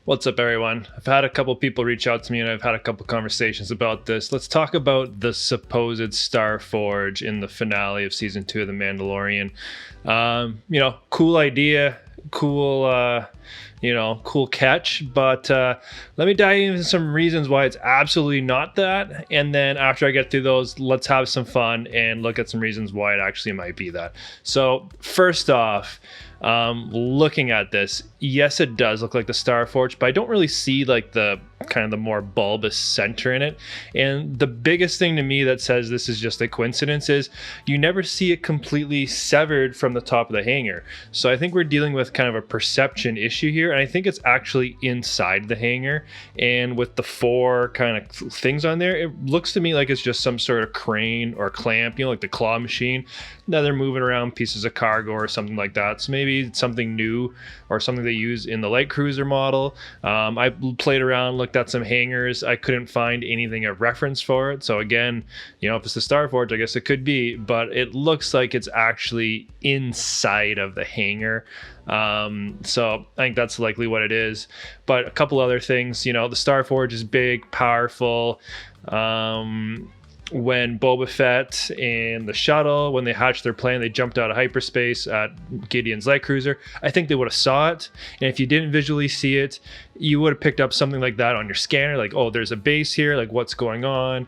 What's up, everyone? I've had a couple people reach out to me and I've had a couple conversations about this. Let's talk about the supposed Star Forge in the finale of season 2 of The Mandalorian. Cool idea, cool catch, but let me dive into some reasons why it's absolutely not that. And then after I get through those, let's have some fun and look at some reasons why it actually might be that. So first off, looking at this, yes, it does look like the Star Forge, but I don't really see like the kind of the more bulbous center in it. And the biggest thing to me that says this is just a coincidence is you never see it completely severed from the top of the hanger. So I think we're dealing with kind of a perception issue here, and I think it's actually inside the hanger. And with the 4 kind of things on there, it looks to me like it's just some sort of crane or clamp, like the claw machine that they're moving around pieces of cargo or something like that. So maybe it's something new or something they use in the light cruiser model. I played around, looked at some hangers. I couldn't find anything of reference for it. So again, if it's the Star Forge, I guess it could be, but it looks like it's actually inside of the hanger. So I think that's likely what it is. But a couple other things, the Star Forge is big, powerful. When Boba Fett and the shuttle, when they hatched their plan, they jumped out of hyperspace at Gideon's light cruiser. I think they would have saw it. And if you didn't visually see it, you would have picked up something like that on your scanner. Like, oh, there's a base here. Like, what's going on?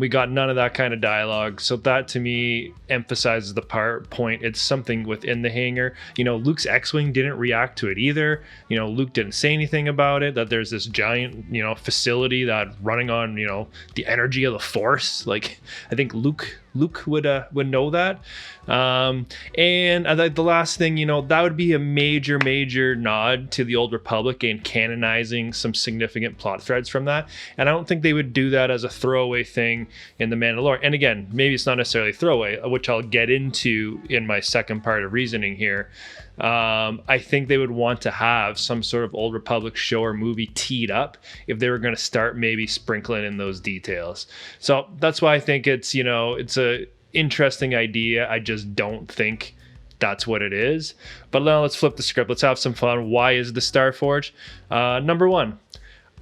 We got none of that kind of dialogue. So that to me emphasizes the point. It's something within the hangar. Luke's X-Wing didn't react to it either. Luke didn't say anything about it, that there's this giant, facility that running on, the energy of the Force. Like, I think Luke would know that. And I think the last thing, that would be a major nod to the Old Republic and canonizing some significant plot threads from that. And I don't think they would do that as a throwaway thing in The Mandalorian. And again, maybe it's not necessarily throwaway, which I'll get into in my second part of reasoning here. I think they would want to have some sort of Old Republic show or movie teed up if they were going to start maybe sprinkling in those details. So that's why I think it's, it's a interesting idea. I just don't think that's what it is. But now let's flip the script. Let's have some fun. Why is the Star Forge? Number one,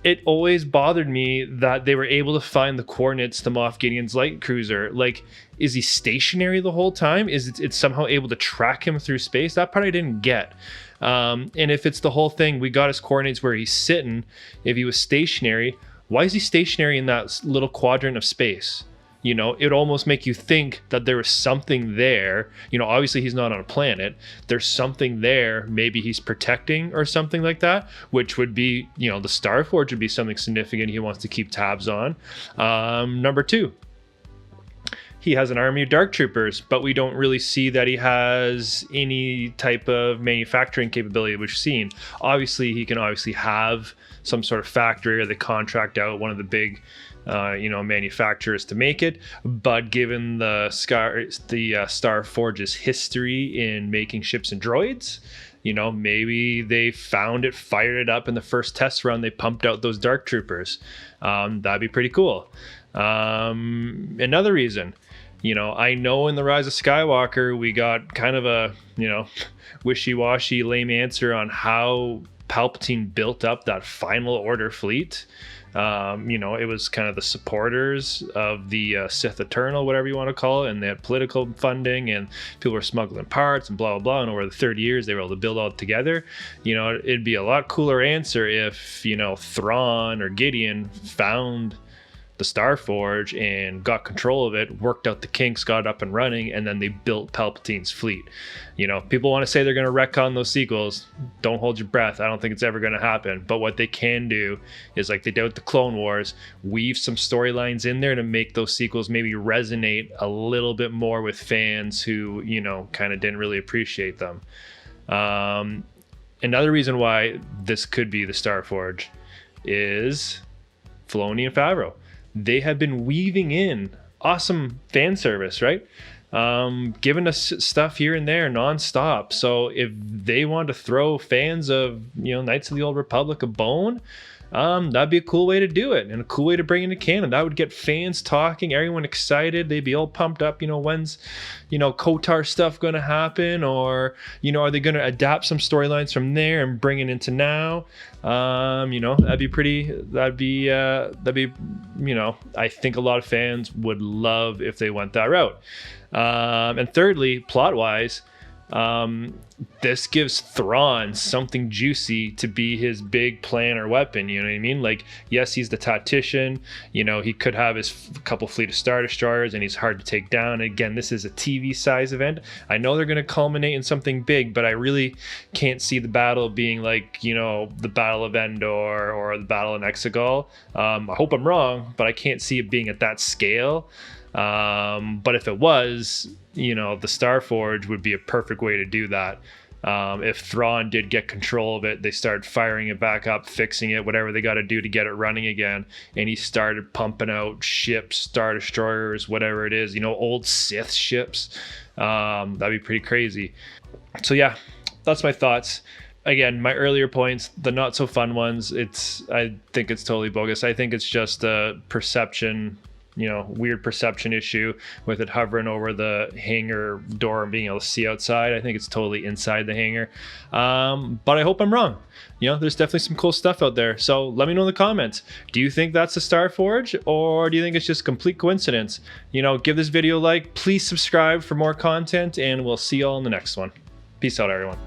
it always bothered me that they were able to find the coordinates to Moff Gideon's light cruiser. Like, is he stationary the whole time? Is it somehow able to track him through space? That part I didn't get. And if it's the whole thing, we got his coordinates where he's sitting. If he was stationary, why is he stationary in that little quadrant of space? It almost make you think that there is something there. Obviously he's not on a planet. There's something there. Maybe he's protecting or something like that, which would be, the Star Forge would be something significant he wants to keep tabs on. Number 2, he has an army of dark troopers, but we don't really see that he has any type of manufacturing capability we've seen. Obviously, he can have some sort of factory, or they contract out one of the big manufacturers to make it. But given the Star Forge's history in making ships and droids, maybe they found it, fired it up in the first test run. They pumped out those dark troopers. That'd be pretty cool. Another reason, I know in The Rise of Skywalker, we got kind of a, wishy-washy, lame answer on how Palpatine built up that final order fleet. It was kind of the supporters of the Sith Eternal, whatever you want to call it, and they had political funding and people were smuggling parts and blah, blah, blah. And over the 30 years, they were able to build all it together. It'd be a lot cooler answer if, Thrawn or Gideon found the Star Forge and got control of it, worked out the kinks, got it up and running, and then they built Palpatine's fleet. People want to say they're going to retcon those sequels. Don't hold your breath. I don't think it's ever going to happen. But what they can do is, like they did with the Clone Wars, weave some storylines in there to make those sequels maybe resonate a little bit more with fans who, kind of didn't really appreciate them. Another reason why this could be the Star Forge is Filoni and Favreau. They have been weaving in awesome fan service, right? Giving us stuff here and there nonstop. So if they want to throw fans of, Knights of the Old Republic a bone, that'd be a cool way to do it and a cool way to bring into canon. That would get fans talking, everyone excited. They'd be all pumped up. When's, Kotar stuff going to happen? Or, are they going to adapt some storylines from there and bring it into now? That'd be, I think a lot of fans would love if they went that route. And thirdly, plot wise, this gives Thrawn something juicy to be his big plan or weapon. You know what I mean? Like, yes, he's the tactician. He could have his couple fleet of Star Destroyers, and he's hard to take down. Again, this is a TV size event. I know they're going to culminate in something big, but I really can't see the battle being like, the Battle of Endor or the Battle in Exegol. I hope I'm wrong, but I can't see it being at that scale. But if it was, the Star Forge would be a perfect way to do that. If Thrawn did get control of it, they started firing it back up, fixing it, whatever they got to do to get it running again, and he started pumping out ships, Star Destroyers, whatever it is, old Sith ships. That'd be pretty crazy. So yeah, that's my thoughts. Again, my earlier points, the not so fun ones, I think it's totally bogus. I think it's just a perception, weird perception issue with it hovering over the hangar door and being able to see outside. I think it's totally inside the hangar. But I hope I'm wrong. There's definitely some cool stuff out there. So let me know in the comments. Do you think that's the Star Forge, or do you think it's just complete coincidence? Give this video a like. Please subscribe for more content, and we'll see you all in the next one. Peace out, everyone.